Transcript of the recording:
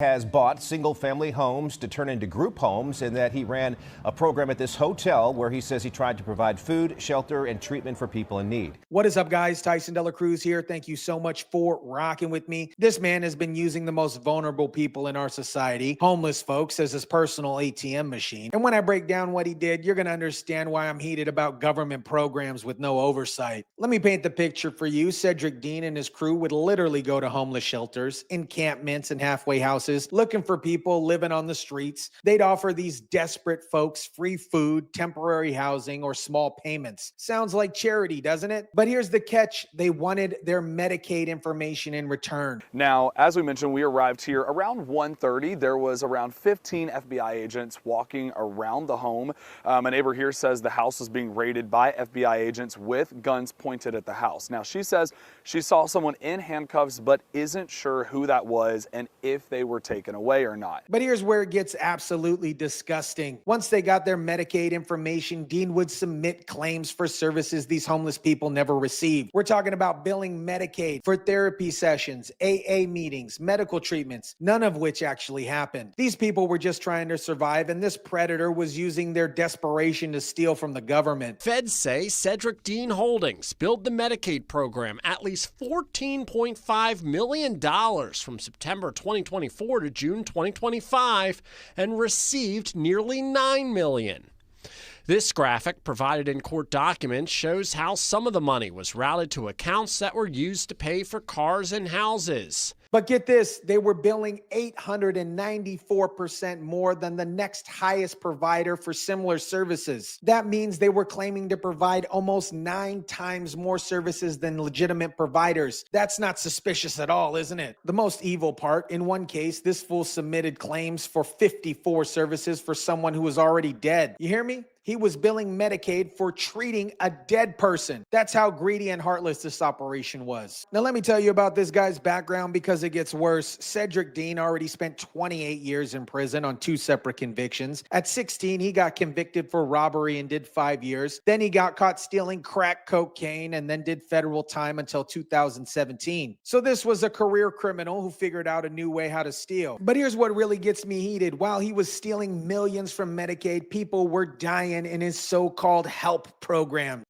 Has bought single-family homes to turn into group homes, and that he ran a program at this hotel where he says he tried to provide food, shelter, and treatment for people in need. What is up, guys? Tyson Dela Cruz here. Thank you so much for rocking with me. This man has been using the most vulnerable people in our society, homeless folks, as his personal ATM machine. And when I break down what he did, you're going to understand why I'm heated about government programs with no oversight. Let me paint the picture for you. Cedric Dean and his crew would literally go to homeless shelters, encampments, and halfway houses looking for people living on the streets. They'd offer these desperate folks free food, temporary housing, or small payments. Sounds like charity, doesn't it? But here's the catch. They wanted their Medicaid information in return. Now, as we mentioned, we arrived here around 1:30. There was around 15 FBI agents walking around the home. A neighbor here says the house was being raided by FBI agents with guns pointed at the house. Now, she says she saw someone in handcuffs, but isn't sure who that was and if they were taken away or not. But here's where it gets absolutely disgusting. Once they got their Medicaid information, Dean would submit claims for services these homeless people never received. We're talking about billing Medicaid for therapy sessions, AA meetings, medical treatments, none of which actually happened. These people were just trying to survive, and this predator was using their desperation to steal from the government. Feds say Cedric Dean Holdings billed the Medicaid program at least $14.5 million from September 2024 to June 2025 and received nearly $9 million. This graphic, provided in court documents, shows how some of the money was routed to accounts that were used to pay for cars and houses. But get this, they were billing 894% more than the next highest provider for similar services. That means they were claiming to provide almost 9 times more services than legitimate providers. That's not suspicious at all, isn't it? The most evil part, in one case, this fool submitted claims for 54 services for someone who was already dead. You hear me? He was billing Medicaid for treating a dead person. That's how greedy and heartless this operation was. Now, let me tell you about this guy's background because it gets worse. Cedric Dean already spent 28 years in prison on 2 separate convictions. At 16, he got convicted for robbery and did 5 years. Then he got caught stealing crack cocaine and then did federal time until 2017. So this was a career criminal who figured out a new way how to steal. But here's what really gets me heated. While he was stealing millions from Medicaid, people were dying in his so-called help program.